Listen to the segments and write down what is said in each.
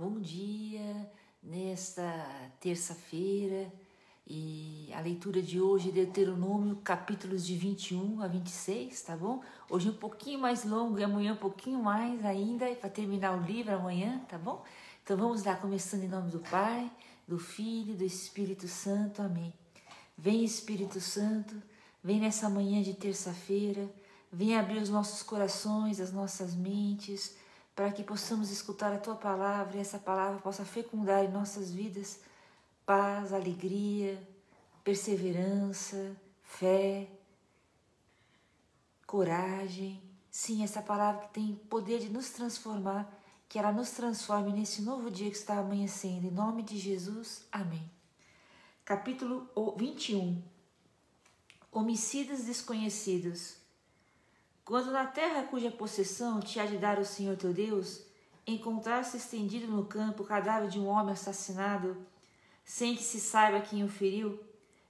Bom dia, nesta terça-feira, e a leitura de hoje é Deuteronômio, capítulos de 21 a 26, tá bom? Hoje um pouquinho mais longo e amanhã um pouquinho mais ainda, para terminar o livro amanhã, tá bom? Então vamos lá, começando em nome do Pai, do Filho e do Espírito Santo, amém. Vem Espírito Santo, vem nessa manhã de terça-feira, vem abrir os nossos corações, as nossas mentes, para que possamos escutar a Tua Palavra e essa Palavra possa fecundar em nossas vidas paz, alegria, perseverança, fé, coragem. Sim, essa Palavra que tem poder de nos transformar, que ela nos transforme nesse novo dia que está amanhecendo. Em nome de Jesus, amém. Capítulo 21. Homicidas desconhecidos. Quando na terra cuja possessão te há de dar o Senhor teu Deus, encontrar-se estendido no campo o cadáver de um homem assassinado, sem que se saiba quem o feriu,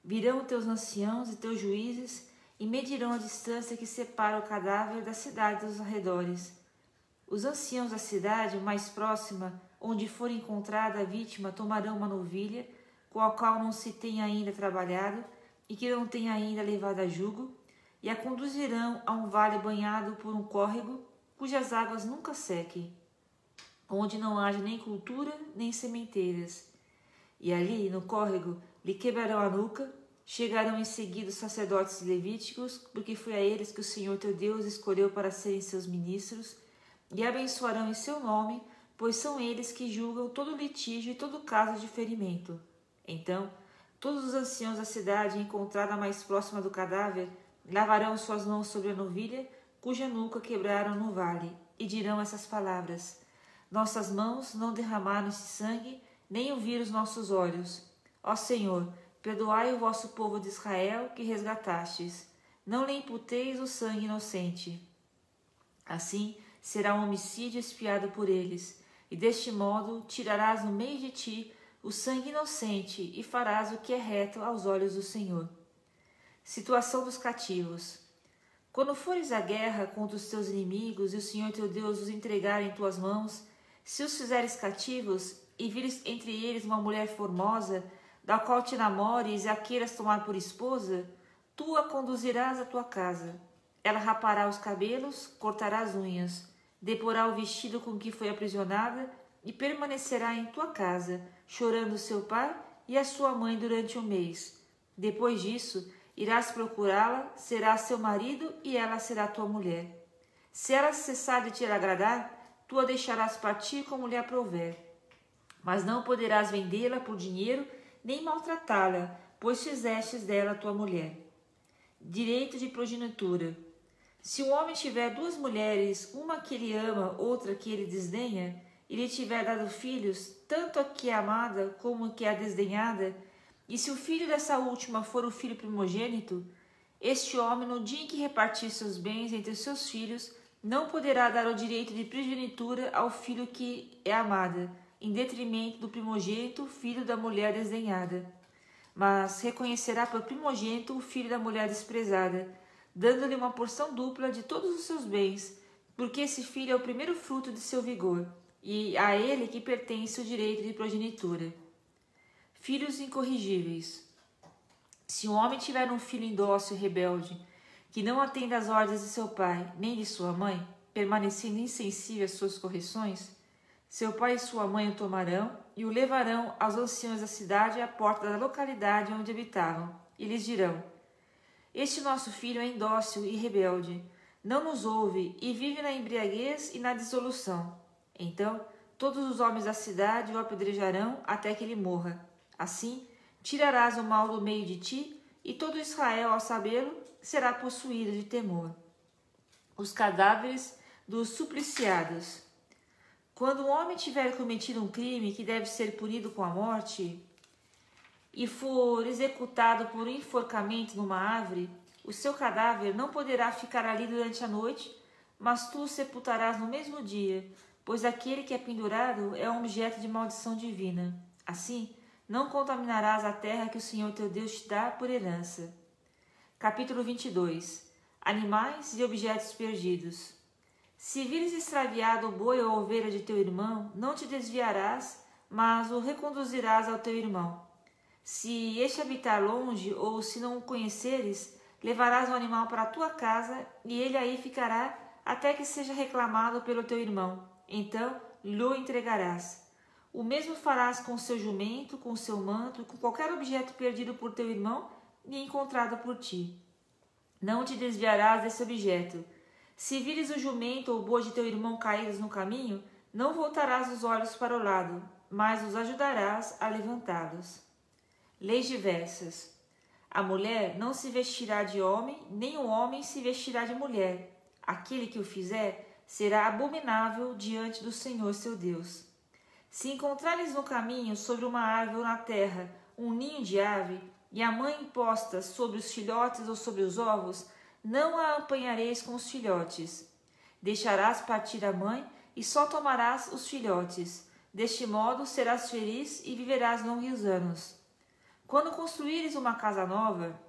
virão teus anciãos e teus juízes e medirão a distância que separa o cadáver da cidade dos arredores. Os anciãos da cidade mais próxima, onde for encontrada a vítima, tomarão uma novilha, com a qual não se tenha ainda trabalhado e que não tenha ainda levado a jugo, e a conduzirão a um vale banhado por um córrego, cujas águas nunca sequem, onde não haja nem cultura nem sementeiras. E ali, no córrego, lhe quebrarão a nuca, chegarão em seguida os sacerdotes levíticos, porque foi a eles que o Senhor teu Deus escolheu para serem seus ministros, e abençoarão em seu nome, pois são eles que julgam todo litígio e todo caso de ferimento. Então, todos os anciãos da cidade, encontrada mais próxima do cadáver, lavarão suas mãos sobre a novilha, cuja nuca quebraram no vale, e dirão essas palavras: Nossas mãos não derramaram esse sangue, nem o viram os nossos olhos. Ó Senhor, perdoai o vosso povo de Israel, que resgatastes. Não lhe imputeis o sangue inocente. Assim será um homicídio expiado por eles, e deste modo tirarás no meio de ti o sangue inocente, e farás o que é reto aos olhos do Senhor. Situação dos cativos. Quando fores à guerra contra os teus inimigos e o Senhor teu Deus os entregar em tuas mãos, se os fizeres cativos e vires entre eles uma mulher formosa, da qual te namores e a queiras tomar por esposa, tu a conduzirás à tua casa. Ela rapará os cabelos, cortará as unhas, deporá o vestido com que foi aprisionada e permanecerá em tua casa, chorando seu pai e a sua mãe durante um mês. Depois disso, irás procurá-la, será seu marido e ela será tua mulher. Se ela cessar de te agradar, tu a deixarás partir como lhe aprouver. Mas não poderás vendê-la por dinheiro, nem maltratá-la, pois fizestes dela tua mulher. Direito de progenitura. Se um homem tiver duas mulheres, uma que ele ama, outra que ele desdenha, e lhe tiver dado filhos, tanto a que é amada como a que é desdenhada, e se o filho dessa última for o filho primogênito, este homem, no dia em que repartir seus bens entre seus filhos, não poderá dar o direito de primogenitura ao filho que é amada, em detrimento do primogênito, filho da mulher desdenhada. Mas reconhecerá por primogênito o filho da mulher desprezada, dando-lhe uma porção dupla de todos os seus bens, porque esse filho é o primeiro fruto de seu vigor, e a ele que pertence o direito de progenitura. Filhos incorrigíveis. Se um homem tiver um filho indócil e rebelde, que não atenda às ordens de seu pai nem de sua mãe, permanecendo insensível às suas correções, seu pai e sua mãe o tomarão e o levarão aos anciãos da cidade à porta da localidade onde habitavam, e lhes dirão: Este nosso filho é indócil e rebelde, não nos ouve e vive na embriaguez e na dissolução. Então, todos os homens da cidade o apedrejarão até que ele morra. Assim, tirarás o mal do meio de ti, e todo Israel, ao sabê-lo, será possuído de temor. Os cadáveres dos supliciados. Quando um homem tiver cometido um crime que deve ser punido com a morte, e for executado por enforcamento numa árvore, o seu cadáver não poderá ficar ali durante a noite, mas tu o sepultarás no mesmo dia, pois aquele que é pendurado é um objeto de maldição divina. Assim, não contaminarás a terra que o Senhor teu Deus te dá por herança. Capítulo 22. Animais e objetos perdidos. Se vires extraviado o boi ou a ovelha de teu irmão, não te desviarás, mas o reconduzirás ao teu irmão. Se este habitar longe, ou se não o conheceres, levarás o animal para a tua casa, e ele aí ficará até que seja reclamado pelo teu irmão. Então lhe entregarás. O mesmo farás com seu jumento, com seu manto, com qualquer objeto perdido por teu irmão e encontrado por ti. Não te desviarás desse objeto. Se vires o jumento ou o boi de teu irmão caídos no caminho, não voltarás os olhos para o lado, mas os ajudarás a levantá-los. Leis diversas. A mulher não se vestirá de homem, nem o homem se vestirá de mulher. Aquele que o fizer será abominável diante do Senhor seu Deus. Se encontrares no caminho, sobre uma árvore ou na terra, um ninho de ave, e a mãe posta sobre os filhotes ou sobre os ovos, não a apanhareis com os filhotes. Deixarás partir a mãe, e só tomarás os filhotes. Deste modo serás feliz e viverás longos anos. Quando construíres uma casa nova,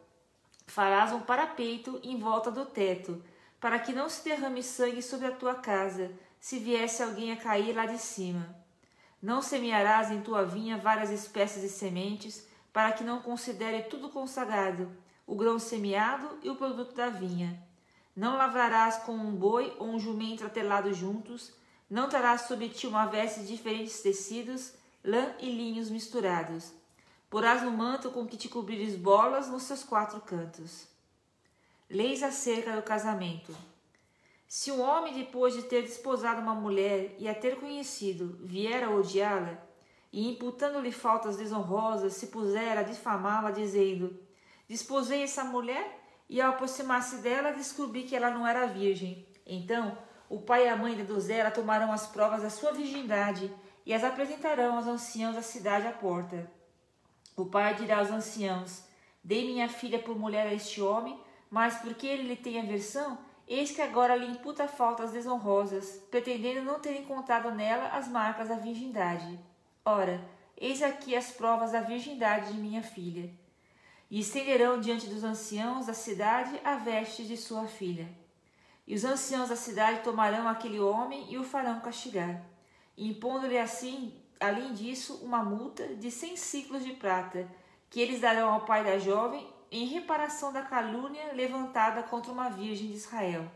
farás um parapeito em volta do teto, para que não se derrame sangue sobre a tua casa, se viesse alguém a cair lá de cima. Não semearás em tua vinha várias espécies de sementes, para que não considere tudo consagrado, o grão semeado e o produto da vinha. Não lavrarás com um boi ou um jumento atelados juntos, não terás sobre ti uma veste de diferentes tecidos, lã e linhos misturados. Porás no manto com que te cobrires bolas nos seus 4 cantos. Leis acerca do casamento. Se um homem, depois de ter desposado uma mulher e a ter conhecido, vier a odiá-la, e imputando-lhe faltas desonrosas, se puser a difamá-la, dizendo: desposei essa mulher, e ao aproximar-se dela, descobri que ela não era virgem. Então, o pai e a mãe da donzela tomarão as provas da sua virgindade e as apresentarão aos anciãos da cidade à porta. O pai dirá aos anciãos: dei minha filha por mulher a este homem, mas porque ele lhe tem aversão, eis que agora lhe imputa faltas desonrosas, pretendendo não ter encontrado nela as marcas da virgindade. Ora, eis aqui as provas da virgindade de minha filha. E estenderão diante dos anciãos da cidade a veste de sua filha. E os anciãos da cidade tomarão aquele homem e o farão castigar, impondo-lhe assim, além disso, uma multa de 100 siclos de prata, que eles darão ao pai da jovem em reparação da calúnia levantada contra uma virgem de Israel.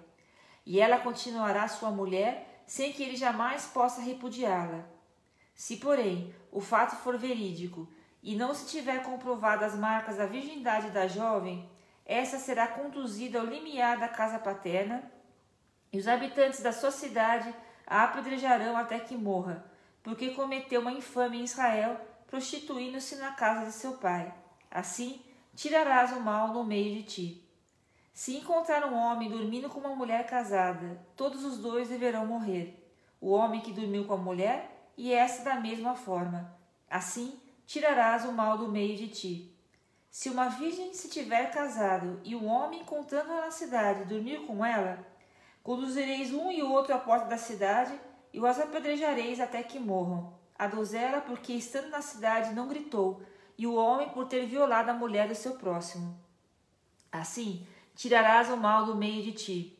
E ela continuará sua mulher, sem que ele jamais possa repudiá-la. Se, porém, o fato for verídico, e não se tiver comprovado as marcas da virgindade da jovem, essa será conduzida ao limiar da casa paterna, e os habitantes da sua cidade a apedrejarão até que morra, porque cometeu uma infâmia em Israel, prostituindo-se na casa de seu pai. Assim, tirarás o mal no meio de ti. Se encontrar um homem dormindo com uma mulher casada, todos os dois deverão morrer, o homem que dormiu com a mulher e essa da mesma forma. Assim, tirarás o mal do meio de ti. Se uma virgem se tiver casado e um homem, encontrando-a na cidade, dormir com ela, conduzireis um e outro à porta da cidade e os apedrejareis até que morram. A donzela, porque estando na cidade não gritou, e o homem por ter violado a mulher do seu próximo. Assim, tirarás o mal do meio de ti.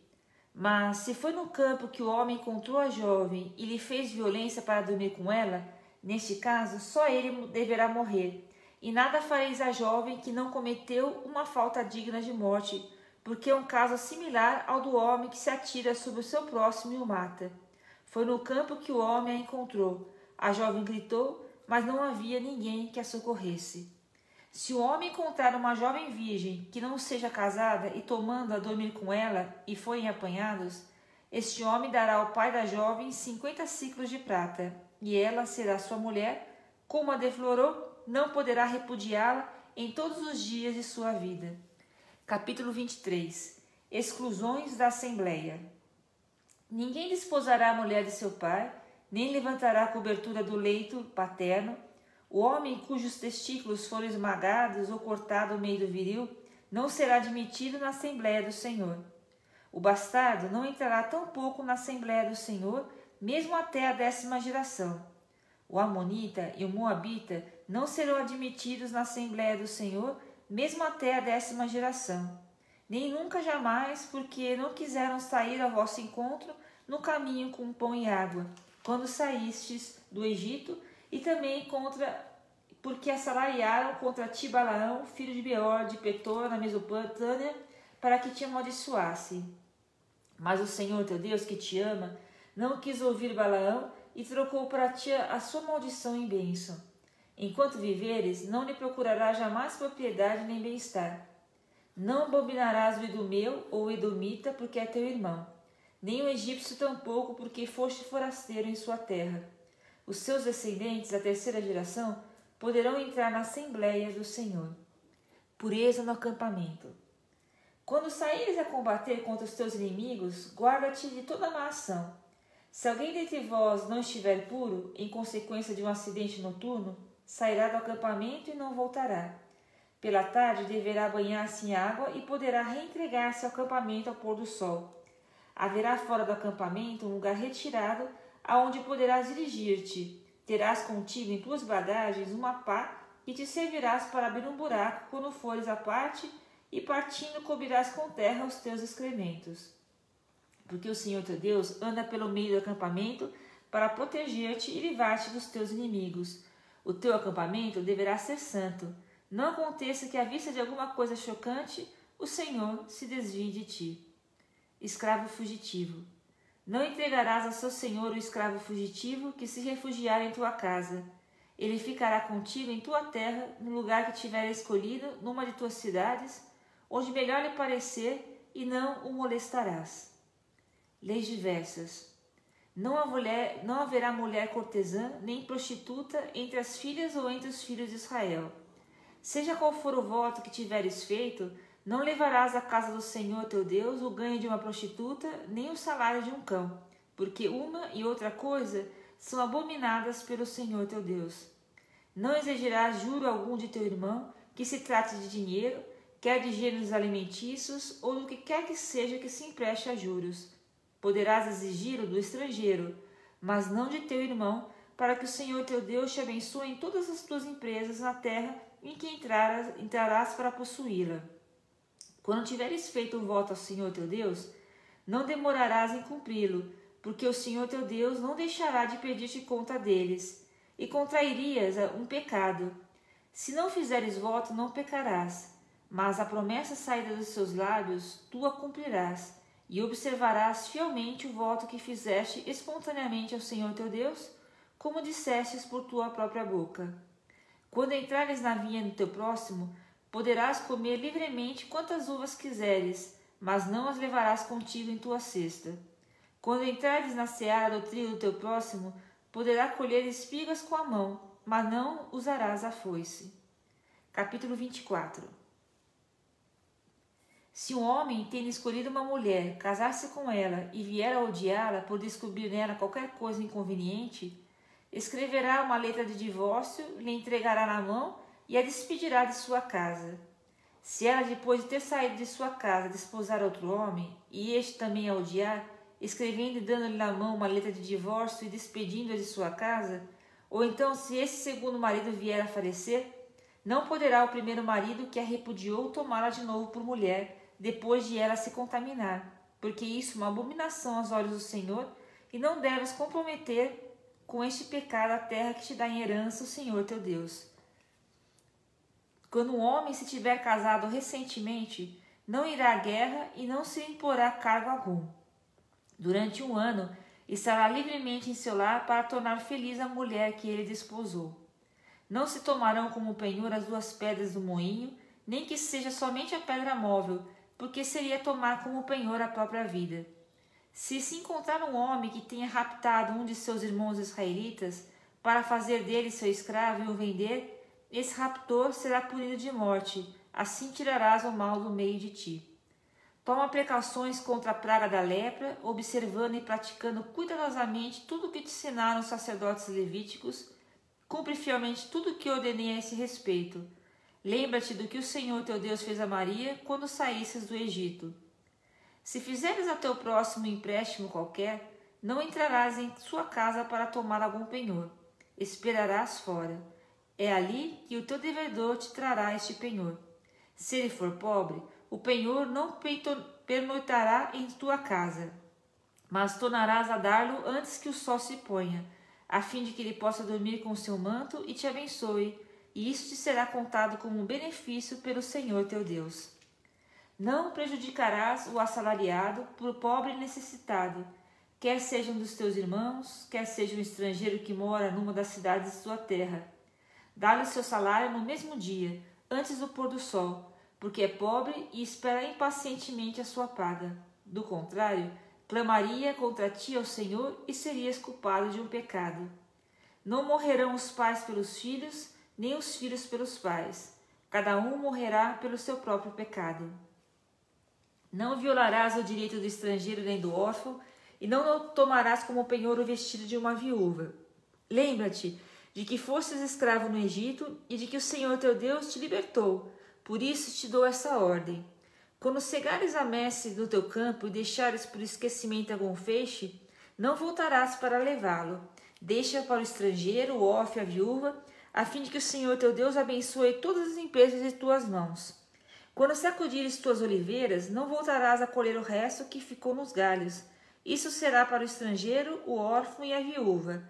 Mas, se foi no campo que o homem encontrou a jovem e lhe fez violência para dormir com ela, neste caso, só ele deverá morrer. E nada fareis à jovem que não cometeu uma falta digna de morte, porque é um caso similar ao do homem que se atira sobre o seu próximo e o mata. Foi no campo que o homem a encontrou. A jovem gritou, mas não havia ninguém que a socorresse. Se o homem encontrar uma jovem virgem que não seja casada e tomando-a dormir com ela e forem apanhados, este homem dará ao pai da jovem 50 siclos de prata, e ela será sua mulher. Como a deflorou, não poderá repudiá-la em todos os dias de sua vida. Capítulo 23. Exclusões da Assembleia. Ninguém desposará a mulher de seu pai, nem levantará a cobertura do leito paterno. O homem cujos testículos foram esmagados ou cortado ao meio do viril não será admitido na Assembleia do Senhor. O bastardo não entrará tampouco na Assembleia do Senhor, mesmo até a 10ª geração. O amonita e o moabita não serão admitidos na Assembleia do Senhor, mesmo até a 10ª geração. Nem nunca jamais, porque não quiseram sair ao vosso encontro, no caminho com pão e água, quando saístes do Egito, e também porque assalariaram contra ti Balaão, filho de Beor, de Petor, na Mesopotâmia, para que te amaldiçoasse. Mas o Senhor teu Deus, que te ama, não quis ouvir Balaão e trocou para ti a sua maldição em bênção. Enquanto viveres, não lhe procurarás jamais propriedade nem bem-estar. Não abominarás o idumeu ou o edomita, porque é teu irmão, nem o egípcio tampouco, porque foste forasteiro em sua terra. Os seus descendentes, a terceira geração, poderão entrar na Assembleia do Senhor. Pureza no acampamento. Quando saíres a combater contra os teus inimigos, guarda-te de toda má ação. Se alguém dentre vós não estiver puro, em consequência de um acidente noturno, sairá do acampamento e não voltará. Pela tarde deverá banhar-se em água e poderá reentregar-se ao acampamento ao pôr do sol. Haverá fora do acampamento um lugar retirado, aonde poderás dirigir-te. Terás contigo em tuas bagagens uma pá e te servirás para abrir um buraco quando fores à parte, e partindo cobrirás com terra os teus excrementos. Porque o Senhor teu Deus anda pelo meio do acampamento para proteger-te e livrar-te dos teus inimigos. O teu acampamento deverá ser santo. Não aconteça que, à vista de alguma coisa chocante, o Senhor se desvie de ti. Escravo fugitivo. Não entregarás a seu senhor o escravo fugitivo que se refugiar em tua casa. Ele ficará contigo em tua terra, no lugar que tiver escolhido, numa de tuas cidades, onde melhor lhe parecer, e não o molestarás. Leis diversas. Não haverá mulher cortesã, nem prostituta entre as filhas ou entre os filhos de Israel. Seja qual for o voto que tiveres feito, não levarás à casa do Senhor teu Deus o ganho de uma prostituta, nem o salário de um cão, porque uma e outra coisa são abominadas pelo Senhor teu Deus. Não exigirás juro algum de teu irmão, que se trate de dinheiro, quer de gêneros alimentícios, ou do que quer que seja que se empreste a juros. Poderás exigi-lo do estrangeiro, mas não de teu irmão, para que o Senhor teu Deus te abençoe em todas as tuas empresas na terra em que entrarás para possuí-la. Quando tiveres feito um voto ao Senhor teu Deus, não demorarás em cumpri-lo, porque o Senhor teu Deus não deixará de pedir-te conta deles, e contrairias um pecado. Se não fizeres voto, não pecarás, mas a promessa saída dos seus lábios, tu a cumprirás, e observarás fielmente o voto que fizeste espontaneamente ao Senhor teu Deus, como dissestes por tua própria boca. Quando entrares na vinha do teu próximo, poderás comer livremente quantas uvas quiseres, mas não as levarás contigo em tua cesta. Quando entrares na seara do trigo do teu próximo, poderá colher espigas com a mão, mas não usarás a foice. Capítulo 24. Se um homem, tendo escolhido uma mulher, casar-se com ela e vier a odiá-la por descobrir nela qualquer coisa inconveniente, escreverá uma letra de divórcio, lhe entregará na mão e a despedirá de sua casa. Se ela, depois de ter saído de sua casa, desposar outro homem, e este também a odiar, escrevendo e dando-lhe na mão uma letra de divórcio e despedindo-a de sua casa, ou então se esse segundo marido vier a falecer, não poderá o primeiro marido que a repudiou tomá-la de novo por mulher, depois de ela se contaminar, porque isso é uma abominação aos olhos do Senhor, e não deves comprometer com este pecado a terra que te dá em herança o Senhor teu Deus. Quando um homem se tiver casado recentemente, não irá à guerra e não se imporá cargo algum. Durante 1 ano, estará livremente em seu lar para tornar feliz a mulher que ele desposou. Não se tomarão como penhor as 2 pedras do moinho, nem que seja somente a pedra móvel, porque seria tomar como penhor a própria vida. Se encontrar um homem que tenha raptado um de seus irmãos israelitas, para fazer dele seu escravo e o vender, esse raptor será punido de morte, assim tirarás o mal do meio de ti. Toma precauções contra a praga da lepra, observando e praticando cuidadosamente tudo o que te ensinaram os sacerdotes levíticos. Cumpre fielmente tudo o que ordenei a esse respeito. Lembra-te do que o Senhor teu Deus fez a Maria quando saísses do Egito. Se fizeres a teu próximo empréstimo qualquer, não entrarás em sua casa para tomar algum penhor. Esperarás fora. É ali que o teu devedor te trará este penhor. Se ele for pobre, o penhor não pernoitará em tua casa. mas tornarás a dar-lo antes que o sol se ponha, a fim de que ele possa dormir com o seu manto e te abençoe, e isso te será contado como um benefício pelo Senhor teu Deus. Não prejudicarás o assalariado por pobre e necessitado, quer seja um dos teus irmãos, quer seja um estrangeiro que mora numa das cidades de sua terra. Dá-lhe o seu salário no mesmo dia, antes do pôr do sol, porque é pobre e espera impacientemente a sua paga. Do contrário, clamaria contra ti ao Senhor e serias culpado de um pecado. Não morrerão os pais pelos filhos, nem os filhos pelos pais. Cada um morrerá pelo seu próprio pecado. Não violarás o direito do estrangeiro nem do órfão, e não tomarás como penhor o vestido de uma viúva. Lembra-te de que fostes escravo no Egito e de que o Senhor teu Deus te libertou. Por isso te dou essa ordem. Quando cegares a messe do teu campo e deixares por esquecimento algum feixe, não voltarás para levá-lo. Deixa para o estrangeiro, o órfão e a viúva, a fim de que o Senhor teu Deus abençoe todas as empresas de tuas mãos. Quando sacudires tuas oliveiras, não voltarás a colher o resto que ficou nos galhos. Isso será para o estrangeiro, o órfão e a viúva.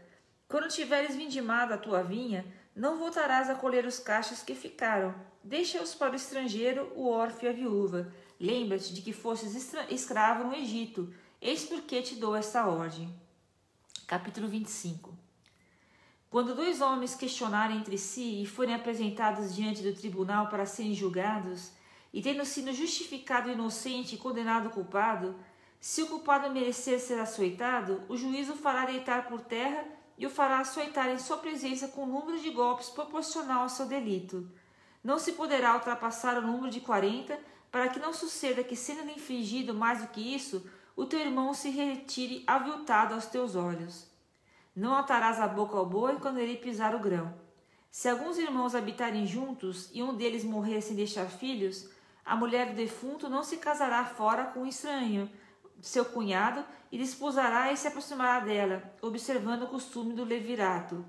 Quando tiveres vindimado a tua vinha, não voltarás a colher os cachos que ficaram. Deixa-os para o estrangeiro, o órfão e a viúva. Lembra-te de que fostes escravo no Egito. Eis porque te dou esta ordem. Capítulo 25. Quando dois homens questionarem entre si e forem apresentados diante do tribunal para serem julgados, e tendo sido justificado o inocente e condenado o culpado, se o culpado merecer ser açoitado, o juiz o fará deitar por terra e o fará açoitar em sua presença com um número de golpes proporcional ao seu delito. Não se poderá ultrapassar o número de 40, para que não suceda que, sendo infligido mais do que isso, o teu irmão se retire aviltado aos teus olhos. Não atarás a boca ao boi quando ele pisar o grão. Se alguns irmãos habitarem juntos e um deles morrer sem deixar filhos, a mulher do defunto não se casará fora com um estranho, seu cunhado, e desposará e se aproximará dela, observando o costume do levirato.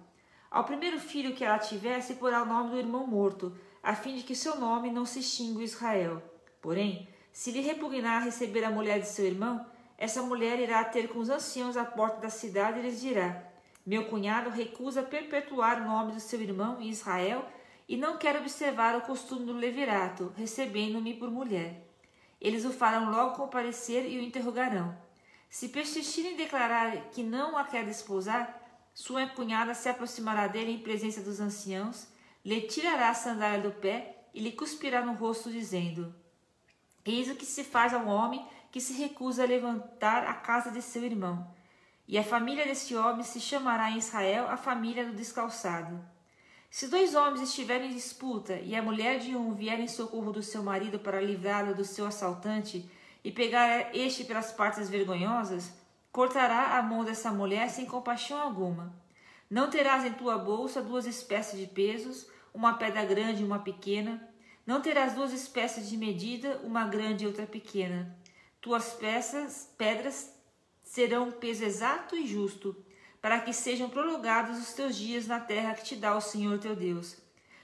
Ao primeiro filho que ela tiver, se porá o nome do irmão morto, a fim de que seu nome não se extingua em Israel. Porém, se lhe repugnar receber a mulher de seu irmão, essa mulher irá ter com os anciãos à porta da cidade e lhes dirá: meu cunhado recusa perpetuar o nome do seu irmão em Israel e não quer observar o costume do levirato, recebendo-me por mulher. Eles o farão logo comparecer e o interrogarão. Se persistir em declarar que não a quer desposar, sua cunhada se aproximará dele em presença dos anciãos, lhe tirará a sandália do pé e lhe cuspirá no rosto, dizendo: eis o que se faz ao homem que se recusa a levantar a casa de seu irmão. E a família desse homem se chamará em Israel a família do descalçado. Se dois homens estiverem em disputa e a mulher de um vier em socorro do seu marido para livrá-lo do seu assaltante e pegar este pelas partes vergonhosas, cortará a mão dessa mulher sem compaixão alguma. Não terás em tua bolsa 2 espécies de pesos, uma pedra grande e uma pequena. Não terás 2 espécies de medida, uma grande e outra pequena. Tuas pedras serão um peso exato e justo, para que sejam prolongados os teus dias na terra que te dá o Senhor teu Deus.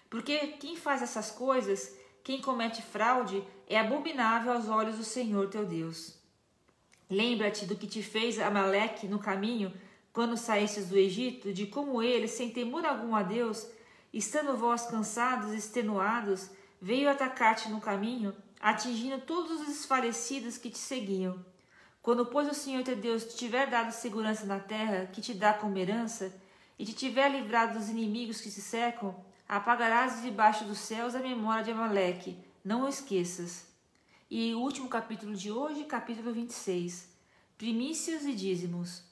Porque quem faz essas coisas, quem comete fraude, é abominável aos olhos do Senhor teu Deus. Lembra-te do que te fez Amaleque no caminho, quando saístes do Egito, de como ele, sem temor algum a Deus, estando vós cansados e extenuados, veio atacar-te no caminho, atingindo todos os desfalecidos que te seguiam. Quando, pois, o Senhor teu Deus te tiver dado segurança na terra que te dá como herança, e te tiver livrado dos inimigos que te cercam, apagarás debaixo dos céus a memória de Amaleque, não o esqueças. E o último capítulo de hoje, capítulo 26. Primícias e dízimos.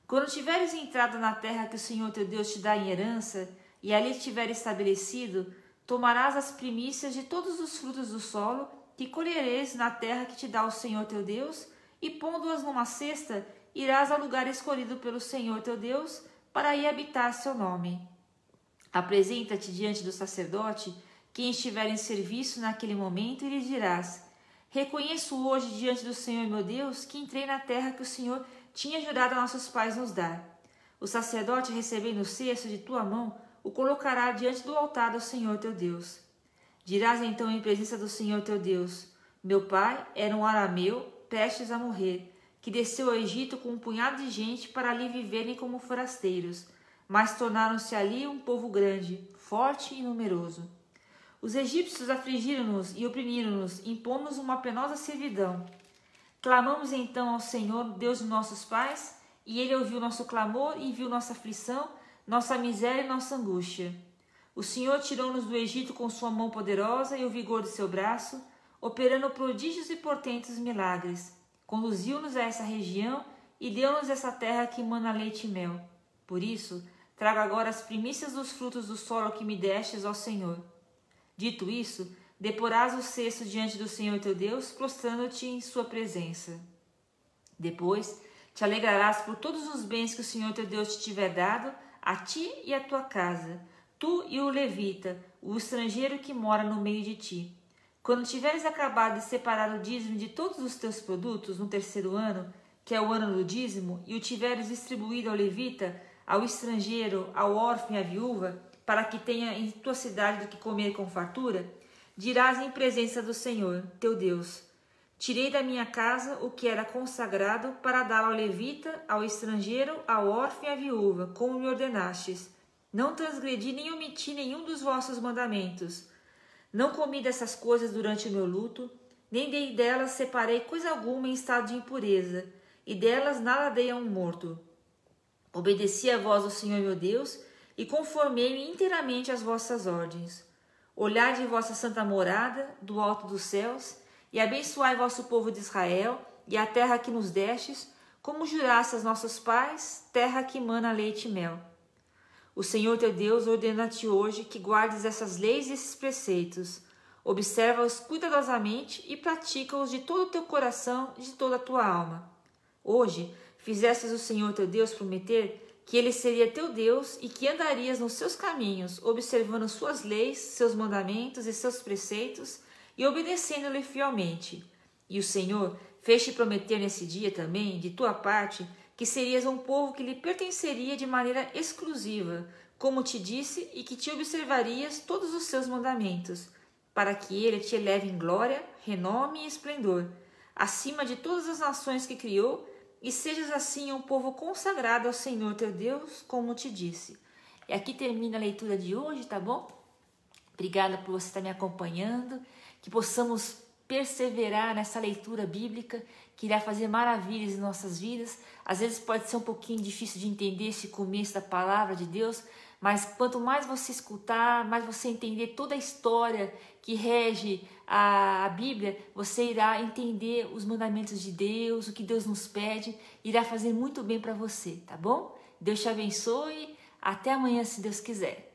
Quando tiveres entrado na terra que o Senhor teu Deus te dá em herança, e ali estiver estabelecido, tomarás as primícias de todos os frutos do solo que colhereis na terra que te dá o Senhor teu Deus, e pondo-as numa cesta, irás ao lugar escolhido pelo Senhor teu Deus, para aí habitar seu nome. Apresenta-te diante do sacerdote, quem estiver em serviço naquele momento, e lhe dirás: reconheço hoje diante do Senhor meu Deus que entrei na terra que o Senhor tinha jurado a nossos pais nos dar. O sacerdote, recebendo o cesto de tua mão, o colocará diante do altar do Senhor teu Deus. Dirás então em presença do Senhor teu Deus: meu pai era um arameu, prestes a morrer, que desceu ao Egito com um punhado de gente para ali viverem como forasteiros, mas tornaram-se ali um povo grande, forte e numeroso. Os egípcios afligiram-nos e oprimiram-nos, impondo-nos uma penosa servidão. Clamamos então ao Senhor, Deus de nossos pais, e Ele ouviu nosso clamor e viu nossa aflição, nossa miséria e nossa angústia. O Senhor tirou-nos do Egito com sua mão poderosa e o vigor de seu braço, operando prodígios e portentos milagres. Conduziu-nos a essa região e deu-nos essa terra que emana leite e mel. Por isso, trago agora as primícias dos frutos do solo que me destes, ó Senhor. Dito isso, deporás o cesto diante do Senhor teu Deus, prostrando-te em sua presença. Depois, te alegrarás por todos os bens que o Senhor teu Deus te tiver dado, a ti e a tua casa, tu e o levita, o estrangeiro que mora no meio de ti. Quando tiveres acabado de separar o dízimo de todos os teus produtos no 3º ano, que é o ano do dízimo, e o tiveres distribuído ao levita, ao estrangeiro, ao órfão e à viúva, para que tenha em tua cidade do que comer com fartura, dirás em presença do Senhor, teu Deus: tirei da minha casa o que era consagrado para dar ao levita, ao estrangeiro, ao órfão e à viúva, como me ordenastes. Não transgredi nem omiti nenhum dos vossos mandamentos. Não comi dessas coisas durante o meu luto, nem dei delas separei coisa alguma em estado de impureza, e delas nada dei a um morto. Obedeci a voz do Senhor meu Deus, e conformei-me inteiramente às vossas ordens. Olhai de vossa santa morada, do alto dos céus, e abençoai vosso povo de Israel, e a terra que nos destes, como jurastes aos nossos pais, terra que emana leite e mel. O Senhor teu Deus ordena-te hoje que guardes essas leis e esses preceitos. Observa-os cuidadosamente e pratica-os de todo o teu coração e de toda a tua alma. Hoje fizestes o Senhor teu Deus prometer que ele seria teu Deus e que andarias nos seus caminhos, observando suas leis, seus mandamentos e seus preceitos e obedecendo-lhe fielmente. E o Senhor fez-te prometer nesse dia também, de tua parte, que serias um povo que lhe pertenceria de maneira exclusiva, como te disse, e que te observarias todos os seus mandamentos, para que ele te eleve em glória, renome e esplendor, acima de todas as nações que criou, e sejas assim um povo consagrado ao Senhor teu Deus, como te disse. E aqui termina a leitura de hoje, tá bom? Obrigada por você estar me acompanhando, que possamos perseverar nessa leitura bíblica, que irá fazer maravilhas em nossas vidas. Às vezes pode ser um pouquinho difícil de entender esse começo da palavra de Deus, mas quanto mais você escutar, mais você entender toda a história que rege a Bíblia, você irá entender os mandamentos de Deus, o que Deus nos pede, irá fazer muito bem para você, tá bom? Deus te abençoe, até amanhã se Deus quiser.